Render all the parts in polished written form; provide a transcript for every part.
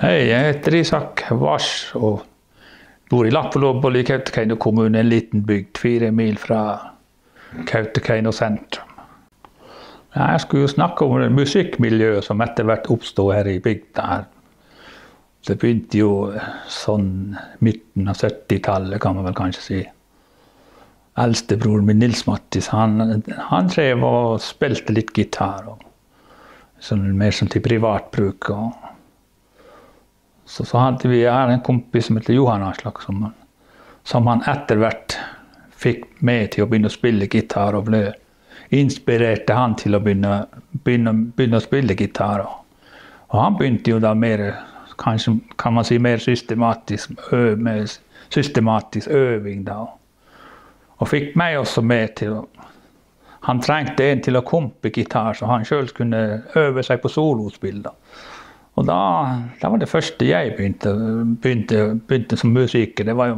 Hei, jeg heter Isak Vars og bor i Lappelobol i Kautokeino kommune, en liten bygd 4 mil fra Kautokeino sentrum. Jeg skulle jo snakke om musikkmiljøet som etter hvert oppstod her i bygda. Det begynte jo sånn midten av 70-tallet, kan man vel kanskje si. Eldstebroren min, Nils Mattis, han drev og spilte litt gitar, mer som til privatbruk. Så hadde vi en kompis som heter Johan Aslak, som han etter hvert fikk med til å begynne å spille gitar, og inspirerte han til å begynne å spille gitar. Og han begynte jo da mer, kanskje kan man si, mer systematisk øving da. Og fikk meg også med til han trengte en til å kompe gitar, så han selv kunne øve seg på solospill da. Og da var det første jeg begynte som musiker. Det var jo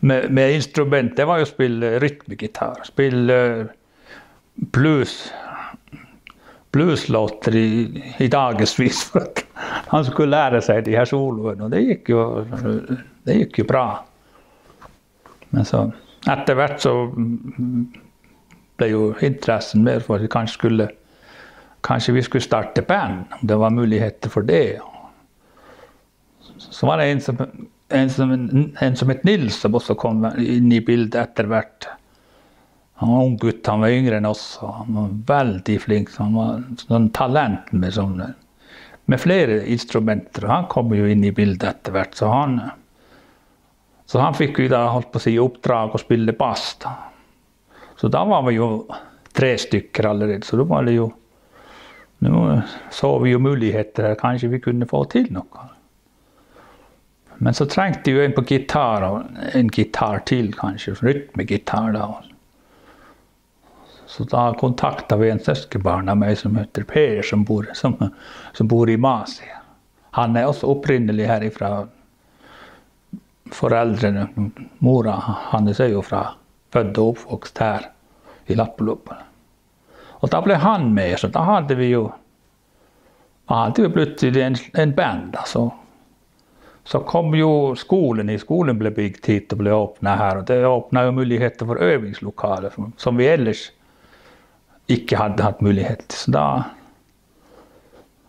med instrument. Det var jo å spille rytmegitar, spille blueslåter i dagesvis for at han skulle lære seg de her soloene. Og det gikk jo bra. Men så etter hvert så ble jo interessen mer for at kanskje vi skulle starte band, om det var muligheter for det. Så var det en som het Nils, som også kom inn i bildet etter hvert. Han var ung gutt, han var yngre enn oss, og han var veldig flink. Han var sånn talent med flere instrumenter. Han kom jo inn i bildet etter hvert, så han fikk jo da, holdt på å si, oppdrag å spille bass da. Så da var vi jo 3 stykker allerede, så da var det jo nå så vi jo muligheter, kanskje vi kunne få til noe. Men så trengte jo en på gitar, og en gitar til kanskje, rytmegitar da. Så da kontaktet vi en søskenbarn av meg som heter Per, som bor i Masi. Han også opprinnelig herifra. Foreldrene, mora, han er jo født og oppvokst her i Lappelobol. Og da ble han med, så da hadde vi jo plutselig en band. Så kom jo skolen ble bygd hit og ble åpnet her, og det åpnet jo muligheter for øvingslokaler, som vi ellers ikke hadde hatt mulighet til.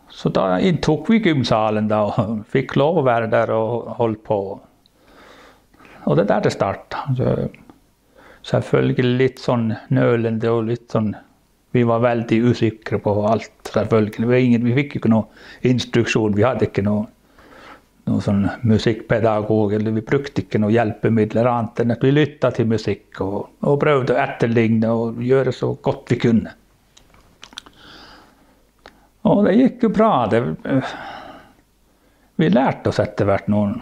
Så da inntok vi gymsalen da, og fikk lov å være der og holde på. Og det der det startet. Selvfølgelig litt sånn nølende og litt sånn, vi var veldig usikre på alt, selvfølgelig. Vi fikk ikke noe instruksjon, vi hadde ikke noe sånn musikkpedagog, eller vi brukte ikke noe hjelpemidler annet enn at vi lyttet til musikk og prøvde å etterligne og gjøre så godt vi kunne. Og det gikk jo bra. Vi lærte oss etter hvert noen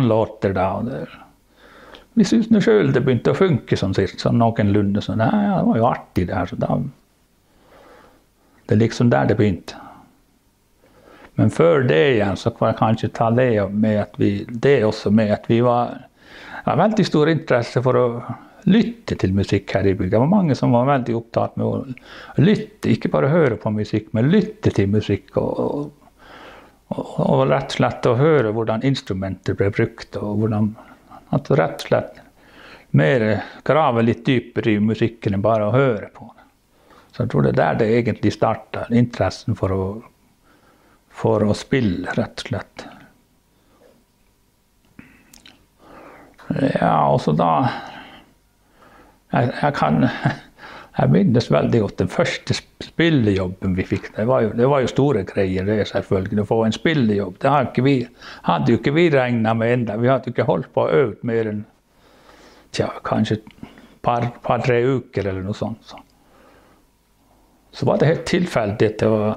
låter da, og vi syntes nå selv det begynte å funke sånn noenlunde. Så det var jo artig det her, så da det liksom der det begynte. Men før det igjen så var det kanskje ta det med at vi var veldig stor interesse for å lytte til musikk her i bygda. Det var mange som var veldig opptatt med å lytte, ikke bare høre på musikk, men lytte til musikk og rett og slett å høre hvordan instrumenter ble brukt, og hvordan at rett og slett mer grave litt dypere i musikken enn bare å høre på det. Så jeg tror det der det egentlig startet, interessen for å spille, rett og slett. Ja, og så da, jeg minnes veldig godt den første spillejobben vi fikk. Det var jo store greier, det selvfølgelig, å få en spillejobb. Det hadde jo ikke vi regnet med enda. Vi hadde jo ikke holdt på å øve mer enn, kanskje par-tre uker eller noe sånt. Så var det helt tilfeldig at det var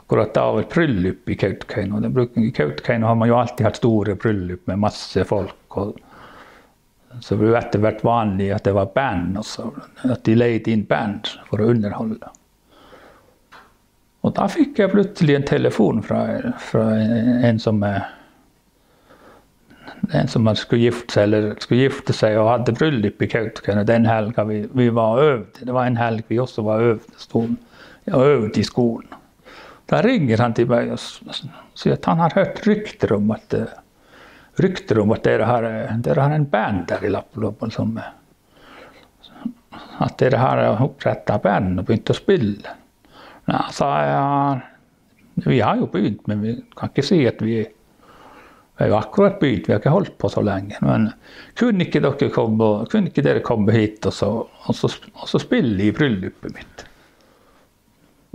akkurat da var et bryllup i Kautokeino. I Kautokeino har man jo alltid hatt store bryllup med masse folk, og så det ble jo etter hvert vanlig at det var band også, at de leide inn band for å underholde. Og da fikk jeg plutselig en telefon fra en som skulle gifte seg og hadde bryllup i Kautokeino den helga vi var øvd. Det var en helg vi også var øvd i skolen. Da ringer han til meg og sier at han har hørt rykter om at dere har en band der i Lapploppen at dere har opprettet band og begynt å spille. Ja, sa jeg, vi har jo begynt, men vi kan ikke si at vi har jo akkurat begynt, vi har ikke holdt på så lenge. Men kunne ikke dere komme hit og så spille i bryllupet mitt?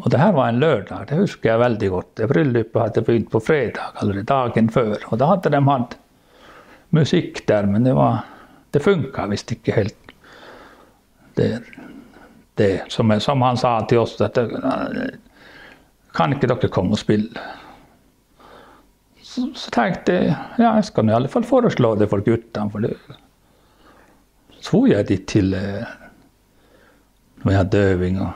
Og det her var en lørdag, det husker jeg veldig godt. Det bryllupet hadde begynt på fredag, eller dagen før. Og da hadde de hatt musikk der, men det funket visst ikke helt. Det som han sa til oss, at kan ikke dere komme og spille? Så tenkte jeg, ja, jeg skal i alle fall foreslå det for guttene, for det. Så jeg dit til, når jeg hadde øving og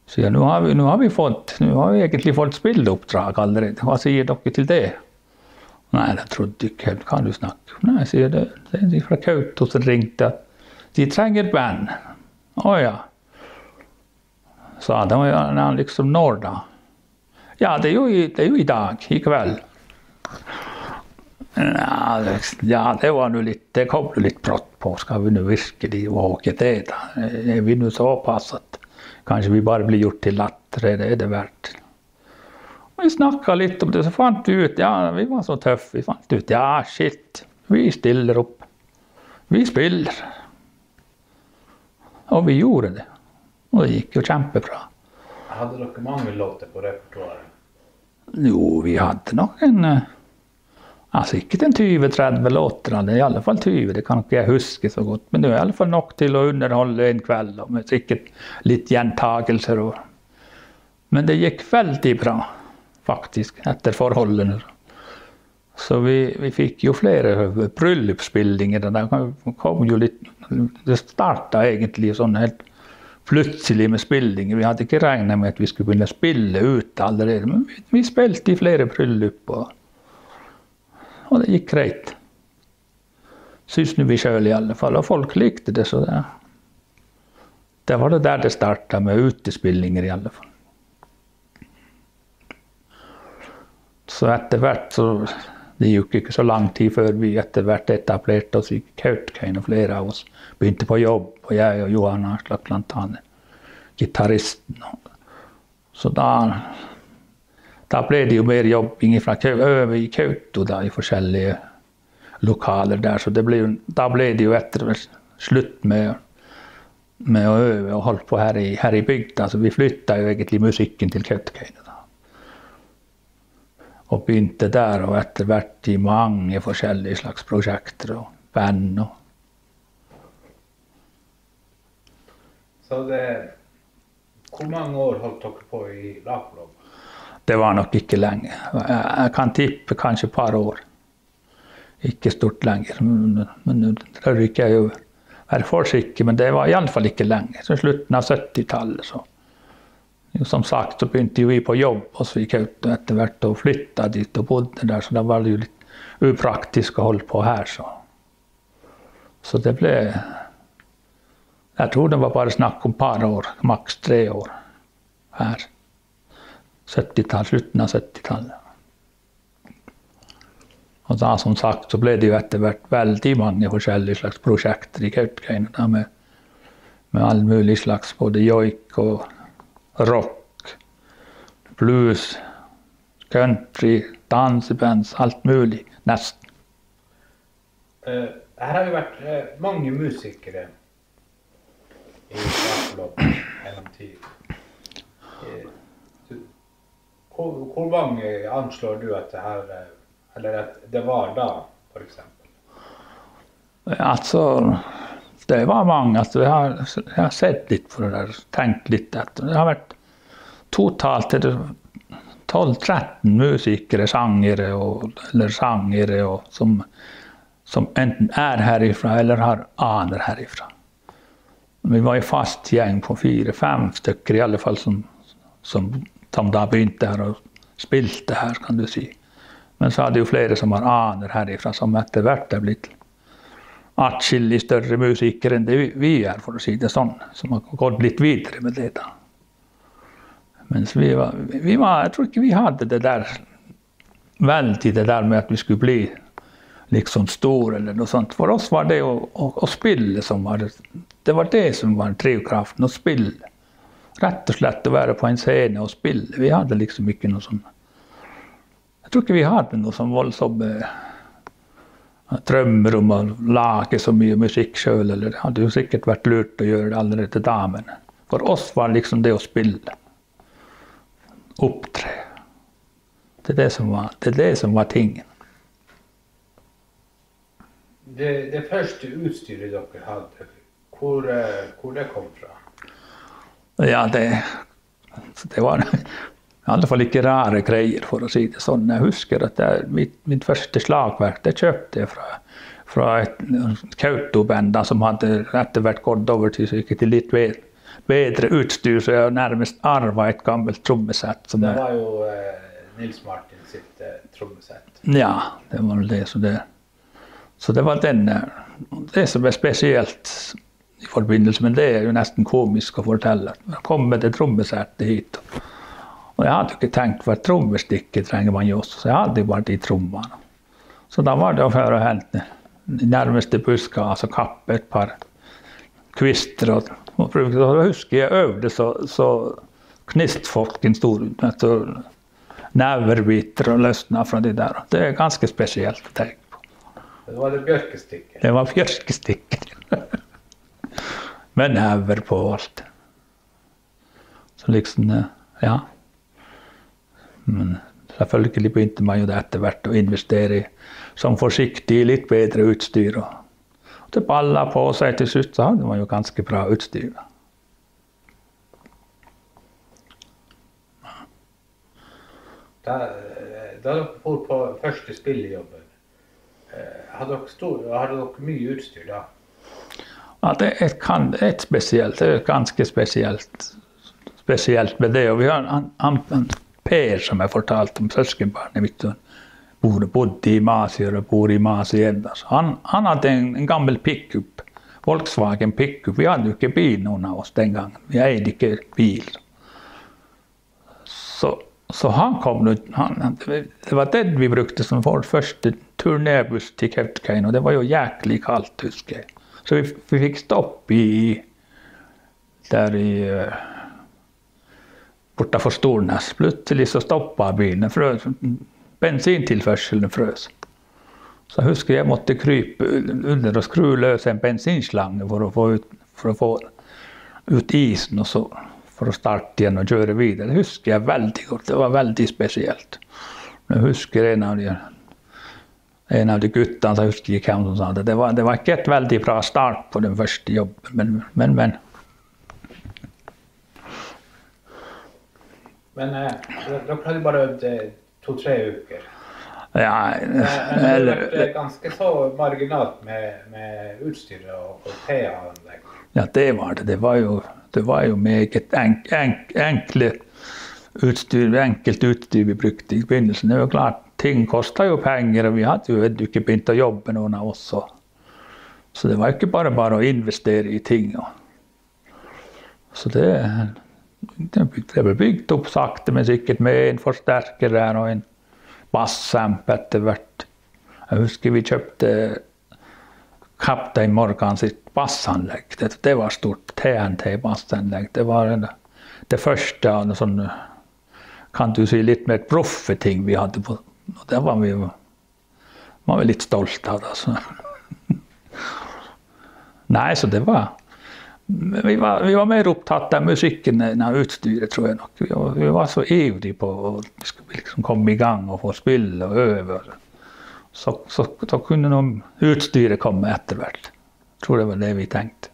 så ja, nå har vi egentlig fått spilleoppdrag allerede. Hva sier dere til det? Nei, jeg trodde ikke helt. Kan du snakke? Nei, sier det. Det er de fra Kautokeino som ringte at de trenger band. Ja. Så da var han liksom når da. Ja, det er jo i dag, i kveld. Ja, det var nå litt, det kom jo litt brått på. Skal vi nå virkelig våge det da? Er vi nå såpass at kanskje vi bare blir gjort til latter, det er det verdt. Og vi snakket litt om det, så fant vi ut, ja, vi var så tøffe, vi fant ut, ja, shit, vi stiller opp. Vi spiller. Og vi gjorde det. Og det gikk jo kjempebra. Hadde dere mange låter på repertoaret? Jo, vi hadde nok altså ikke den 20-30 låter, det er i alle fall 20, det kan ikke jeg huske så godt, men det er i alle fall nok til å underholde en kveld, og med sikkert litt gjentagelser. Men det gikk veldig bra, faktisk, etter forholdene. Så vi fikk jo flere bryllupsspillinger, det kom jo litt, det startet egentlig sånn helt plutselig med spillinger. Vi hadde ikke regnet med at vi skulle begynne å spille ut allerede, men vi spilte i flere bryllup, og det gikk greit. Synes vi selv i alle fall, og folk likte det, så det var det der det startet med utespillinger i alle fall. Så etter hvert, så det gikk ikke så lang tid før vi etter hvert etablerte oss i Kautokeino, og flere av oss begynte på jobb, og jeg og Johan Aslak blant annet, gitarristen. Så da ble det jo mer jobbing i Kautokeino da, i forskjellige lokaler der, så da ble det jo etter slutt med å øve og holde på her i bygda, så vi flyttet jo egentlig musikken til Kautokeino da. Og begynte der, og etter hvert i mange forskjellige slags prosjekter og band. Så hvor mange år holdt dere på i Lapploppen? Det var nok ikke lenge. Jeg kan tippe kanskje et par år. Ikke stort lenger, men det tror ikke jeg jo være for sikker, men det var i alle fall ikke lenge. Så slutten av 70-tallet, så. Som sagt, så begynte vi på jobb også i Kautokeino etter hvert og flyttet dit og bodde der, så da var det jo litt upraktisk å holde på her, så. Så det ble, jeg tror det var bare snakk om et par år, maks 3 år her. 70-tallet, slutten av 70-tallet. Og da, som sagt, så ble det jo etter hvert veldig mange forskjellige slags prosjekter i Kautokeino, da med all mulig slags, både joik og rock, blues, country, dansebands, alt mulig, nesten. Her har jo vært mange musikere i Lapploppen gjennom tid. Hvor mange anslår du at det her, eller at det var da, for eksempel? Altså, det var mange. Altså, jeg har sett litt på det der, tenkt litt etter. Det har vært totalt 12-13 musikere, sangere som enten er herifra eller har aner herifra. Vi var i fast gjeng på 4-5 stykker i alle fall som da begynte her og spilte her, kan du si. Men så hadde jo flere som har aner herifra, som etter hvert er blitt atskillig større musikere enn det vi er, for å si det sånn, som har gått litt videre med det da. Mens jag tror inte vi hade det där väldigt det där med att vi skulle bli liksom stor eller något sånt. För oss var det att spilla som var det som var drivkraften, att spilla. Rätt och slett att vara på en scen och spilla. Vi hade liksom mycket något sånt. Jag tror inte vi hade något som våldsamt drömmar om att laga så mycket musik själv, eller det hade ju säkert varit lurt att göra det alldeles till damen. För oss var liksom det att spilla. Uppträ. Det är det som var tingen. Det första utstyret dere hade, hvor det kom från? Ja, det var i alla fall inte rara grejer för att säga det så. Jag huskar att mitt första slagverk, det köpte jag från ett kautoband som hade eftervärt gått över till lite bättre utstyr, så jag närmast arvade ett gammalt trummesätt. Det var ju Nils Martin sitt trummesätt. Ja, det var det. Så det var det som är speciellt i förbindelse med det är ju nästan komiskt att fortälla. Jag kom med det trummesättet hit. Och jag hade inte tänkt för trummesticket tränger man just, så jag hade bara i trumman. Så då var det för att hänt i närmaste buskar, alltså kappa ett par kvistar och då huskar jag övde så knistfolken stod ut med så näverbitar och lösna från det där. Det är ganska speciellt att tänka på. Det var det björkesticket? Det var björkesticket. Med näver på allt. Så liksom, ja. Men selvfølgelig begynte man ju etter hvert att investera i som försiktig i lite bättre utstyr. Och det ballade på sig till slut, så hade man ju ganska bra utstyr. Da dere for på første spillejobben, hade dere mye utstyr da? Ja, det är ett speciellt, det är ganska speciellt med det. Och vi har en Per som jag fortalt om søskenbarnet, bodde i Masi och bor i Masi ända. Han hade en gammal pickup, Volkswagen pickup. Vi hade ju inte bil någon av oss den gången. Vi ägde inte bil. Så han kom nu, det var det vi brukade som vår första turnébuss till Kautokeino, och det var ju jäkligt kallt, huskar jag. Så vi fick stopp där i borta för Stornäs. Plötsligt så stoppade bilen, bensintillförseln frös. Så huskar jag måste krypa under och skruva lös en bensinslang för att få ut isen och så för att starta igen och köra vidare. Det huskar jag väldigt gott. Det var väldigt speciellt. Jag huskar en av de guttarna som huskar jag som sa att det var inte ett väldigt bra start på den första jobben, men Men de hade bara övat 2-3 veckor. Ja, men det var ganska så marginalt med utstyr och PA-anlägg. Ja, det var det. Det var ju mycket enkelt utstyr vi brukade i begynnelsen. Det var klart, ting kostar ju pengar och vi hade ju inte begynt att jobba någon av oss. Så det var inte bara att investera i ting. Så det blev byggt upp sakta men säkert med en förstärkare och en bassamp eftervärt. Jag huskar vi köpte Kaptein Morgan sitt bassanlägg. Det var stort TNT-bassanlägg. Det var det första sån, kan du säga, lite mer proffeting vi hade på. Och det var vi var lite stolta av. Alltså. Nej, så det var vi var mer upptagna av musiken än utstyret, tror jag nog. Vi var så ivriga på att vi skulle liksom komma igång och få spela och öva. Så kunde nog utstyret komma eftervärt. Jag tror det var det vi tänkte.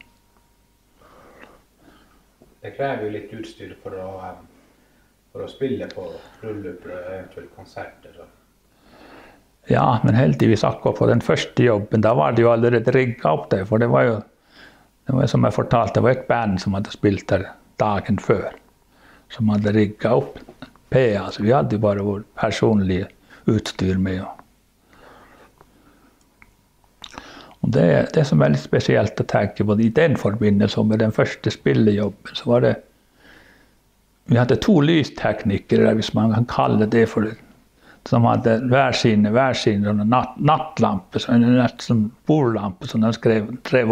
Det kräver ju lite utstyr för att spela på bröllop och eventuellt konserter. Så. Ja, men heldigvis på den första jobben, där var det ju alldeles riggat upp där, för det var ju som jag fortalt, det var ett band som hade spelat där dagen för, som hade riggat upp PA, så vi hade ju bara vår personliga utstyr med. Och det som är väldigt speciellt att tänka på i den förbindelsen med den första spillejobben, så var det vi hadde 2 lysteknikere, hvis man kan kalle det for det, som hadde hver sin nattlampe, som bordlampe, som de drev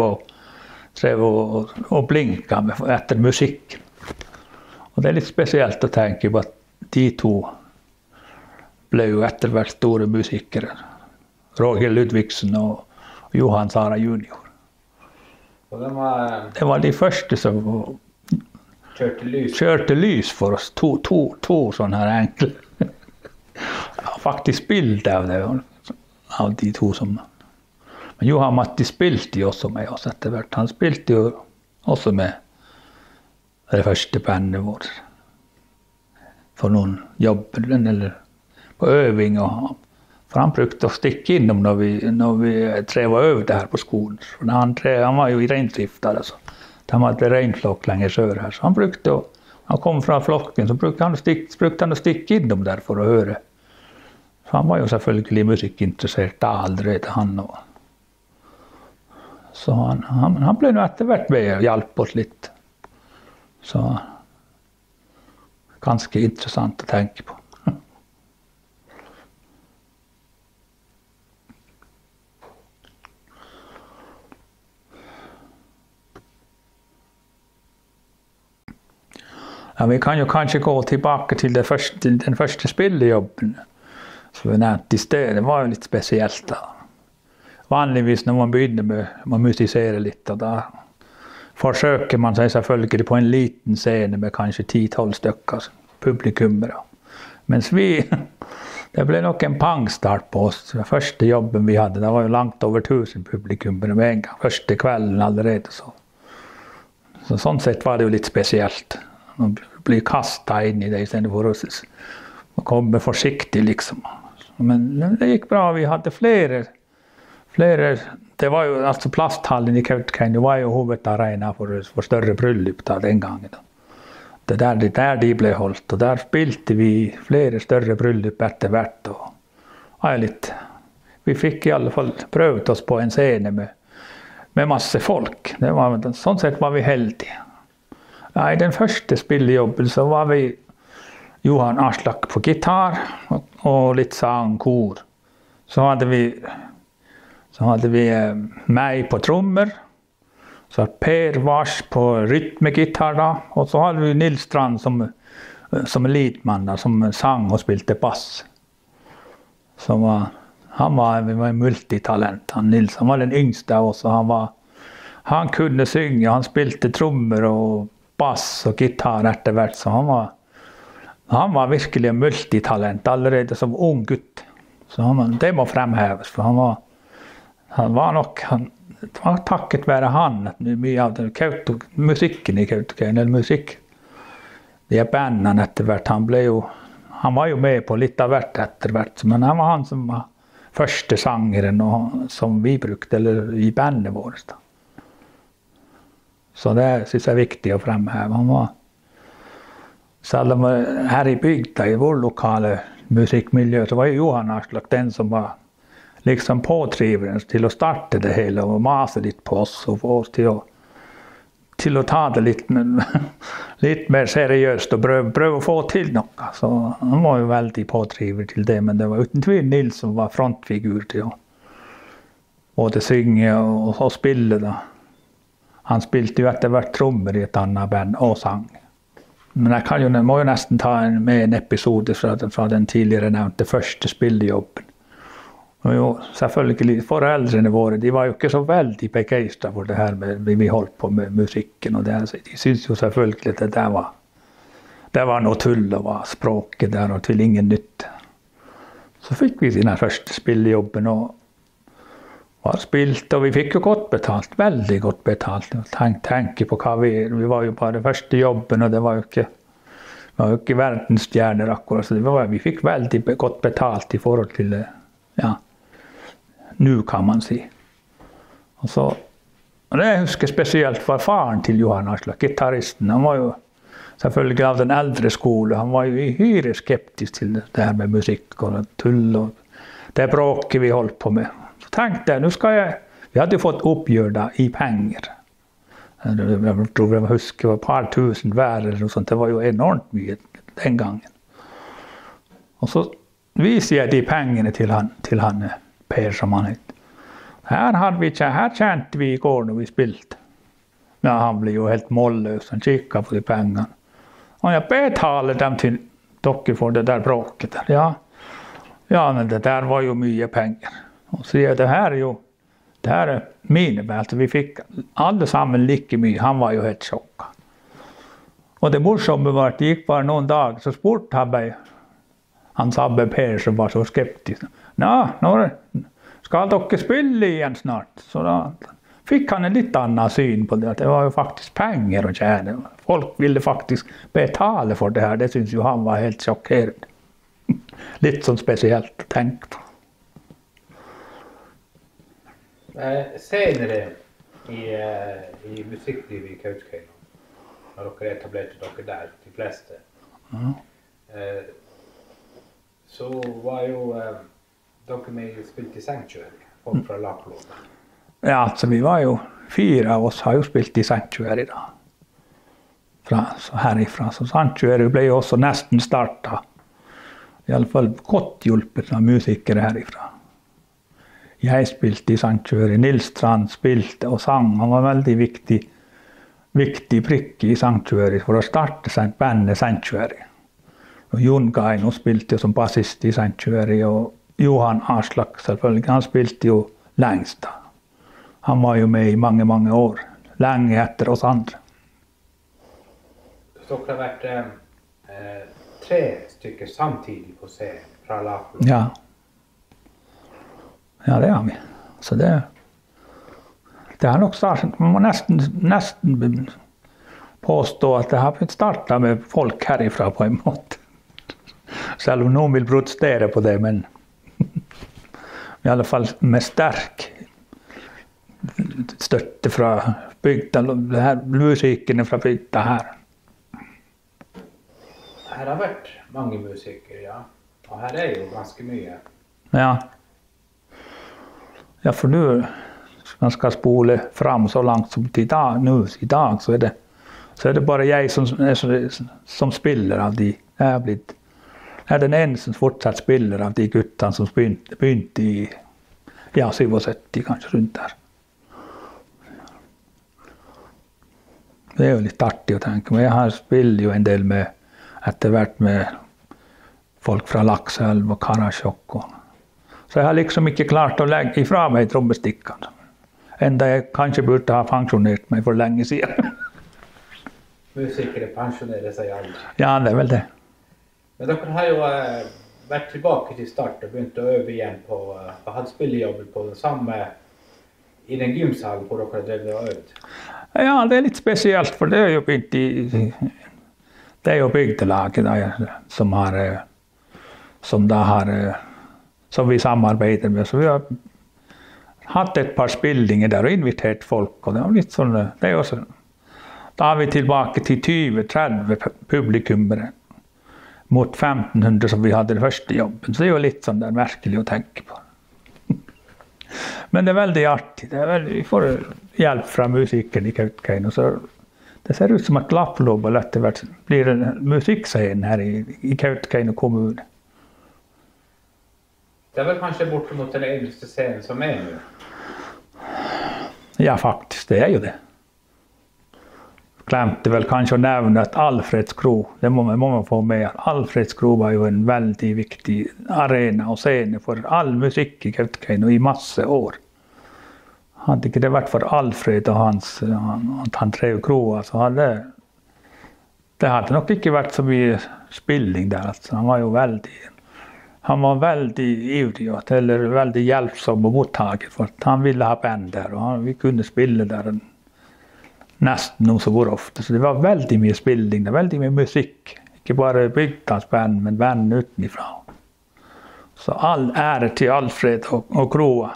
og blinka med etter musikk. Og det er litt spesielt å tenke på at de 2 ble jo etter hvert store musikere. Roger Ludvigsen og Johan Sara junior. Og det var de første som kjørte lys for oss. 2 sånne her enkle. Jeg har faktisk bilde av det, av de 2 som... Men Johan Matti spilte jo også med oss etter hvert. Han spilte jo også med det første bandet vårt. For noen jobber, eller på øving. For han brukte å stikke innom når vi drev og øvde her på skolen. For han var jo i reindrifta, altså. De hadde reinflokk lenger sør her. Så han kom fra flokken, så brukte han å stikke innom der for å høre. Så han var jo selvfølgelig musikkinteressert da allerede, han også. Så han ble nå etter hvert med og hjalp oss litt. Så ganske interessant å tenke på. Ja, vi kan jo kanskje gå tilbake til den første spillejobben. Som vi nevnte i sted, det var jo litt spesielt da. Vanligvis når man begynner med å musisere litt, og da forsøker man seg selvfølgelig på en liten scene med kanskje 10-12 stykker publikummere. Mens det ble nok en pangstart på oss. Den første jobben vi hadde, det var jo langt over 1000 publikummere med en gang. Første kvelden allerede. Så sånn sett var det jo litt spesielt. Å bli kastet inn i det, i stedet for å komme forsiktig liksom. Men det gikk bra, vi hadde flere, det var jo, altså plasthallen i Kautokeino var jo hovedarena for større bryllup da, den gangen. Det der de ble holdt, og der spilte vi flere større bryllup etter hvert. Og vi fikk i alle fall prøvd oss på en scene med masse folk. Sånn sett var vi heldige. Ja, i den første spillejobben så var vi Johan Aslak på gitar og litt sang, kor. Så hadde vi meg på trommer, så Per Vars på rytmegitar da, og så hadde vi Nils Strand som leadmann da, som sang og spilte bass. Han var multitalent, Nils. Han var den yngste av oss, og han kunne synge, han spilte trommer og bass og gitar etter hvert, så han var virkelig en multitalent allerede som ung gutt. Så det må fremheves, for det var takket være han at mye av musikken i Kautokeino, de bandene etter hvert, han var jo med på litt av hvert etter hvert, men han var han som var første sangeren som vi brukte i bandet vårt da. Så det synes jeg er viktig å fremheve. Han var, selv om her i bygda, i vår lokale musikkmiljø, så var jo Johan Aslak den som var liksom påtriveren til å starte det hele og mase litt på oss og få oss til å ta det litt mer seriøst og prøve å få til noe. Så han var jo veldig påtriver til det, men det var uten tvil Nils som var frontfigur til å både synge og spille da. Han spilte jo etter hvert trommer i et annet band og sang. Men jeg må jo nesten ta med en episode fra den tidligere nevnte første spillejobben. Og jo, selvfølgelig, foreldrene våre, de var jo ikke så veldig begeistret for det her vi holdt på med musikken. Og de syntes jo selvfølgelig at det var noe tull og var språket der og til ingen nytte. Så fikk vi den første spillejobben og var spilt, og vi fikk jo godt betalt, veldig godt betalt. Tenke på hva vi var jo bare første jobben, og det var jo ikke verdensstjerner akkurat, så vi fikk veldig godt betalt i forhold til det, ja, nå kan man si. Og det jeg husker spesielt var faren til Johan Aslak, gitaristen. Han var jo selvfølgelig av den eldre skole, han var jo uhyre skeptisk til det her med musikk og tull, og det bråket vi holdt på med. Så tenkte jeg, vi hadde jo fått oppgjør da i penger. Jeg tror jeg husker det var et par tusen hver eller noe sånt. Det var jo enormt mye den gangen. Og så viser jeg de pengene til han Per som han het. Her tjente vi i går når vi spilte. Ja, han ble jo helt målløs, han kikket på de pengene. Og jeg betaler dem til dere for det der bråket der. Ja, men det der var jo mye penger. Og så sier jeg, det her er mine belter. Vi fikk alle sammen like mye. Han var jo helt sjokket. Og det morsomme var at det gikk bare noen dager, så spurte han Sabbe Per som var så skeptisk. Skal dere spille igjen snart? Så da fikk han en litt annen syn på det. Det var jo faktisk penger å tjene. Folk ville faktisk betale for det her. Det synes jo han var helt sjokkerende. Litt sånn spesielt å tenke på. Senere i musikklivet i Kautokeino, når dere etablerte dere der, de fleste, så var jo dere med spilt i Sanctuary, folk fra Lappland. Ja, så vi var jo 4 av oss har jo spilt i Sanctuary da. Herifra. Så Sanctuary ble jo også nesten startet. I alle fall godt hjulpet av musikere herifra. Jeg spilte i Sanctuary, Nils Strand spilte og sang. Han var veldig viktig prikk i Sanctuary for å starte bandet Sanctuary. Og Jon Gaino spilte som bassist i Sanctuary, og Johan Aslak selvfølgelig, han spilte jo lengst da. Han var jo med i mange, mange år, lenge etter oss andre. Så dere har vært 3 stykker samtidig på scenen fra Lappland? Ja. Ja, det har vi. Så det har nok startet, man må nesten påstå at det har startet med folk herifra på en måte. Selv om noen vil protestere på det, men i alle fall med sterk støtte fra bygda, musikerne fra bygda her. Her har vært mange musikere, ja. Og her er jo ganske mye. Ja. Ja, for nu, man skal spole fram så langt som i dag, så er det bare jeg som spiller av de. Jeg er den eneste som fortsatt spiller av de guttene som begynte i 77, kanskje rundt der. Det er jo litt artig å tenke, men jeg spiller jo en del etter hvert med folk fra Lakselv og Karasjok. Så jeg har liksom ikke klart å legge ifra meg trommestikkene. Enda jeg kanskje burde ha pensjonert meg for lenge siden. Musikere pensjonerer seg aldri. Ja, det er vel det. Men dere har jo vært tilbake til start og begynt å øve igjen på, og hatt spillejobben på den samme, i den gymsalen hvor dere har drevet og øvd. Ja, det er litt spesielt, for det er jo begynt det er jo bygdelaget da, som vi samarbeider med. Så vi har hatt et par spillinger der og invitert folk, og det var litt sånn, det er jo sånn. Da er vi tilbake til 20-30 publikummere mot 1500 som vi hadde den første jobben. Så det er jo litt sånn der merkelig å tenke på. Men det er veldig artig. Vi får hjelp fra musikken i Kautokeino. Så det ser ut som at Lappland etter hvert blir en musikkscene her i Kautokeino kommune. Det er vel kanskje bortimot den eneste scenen som er nå? Ja, faktisk. Det er jo det. Glemte vel kanskje å nevne at Alfreds Kro, det må man få med. Alfreds Kro var jo en veldig viktig arena og scene for all musikk i Kautokeino i masse år. Hadde ikke det vært for Alfred og han drev kroa, så det hadde nok ikke vært så mye spilling der. Altså. Han var veldig ivrig, eller veldig hjelpsom og mottaker, for han ville ha band der, og vi kunne spille der nesten noe så hvor ofte. Så det var veldig mye spilling, det var veldig mye musikk. Ikke bare bygdas band, men band utenifra. Så all ære til Alfred og kroa.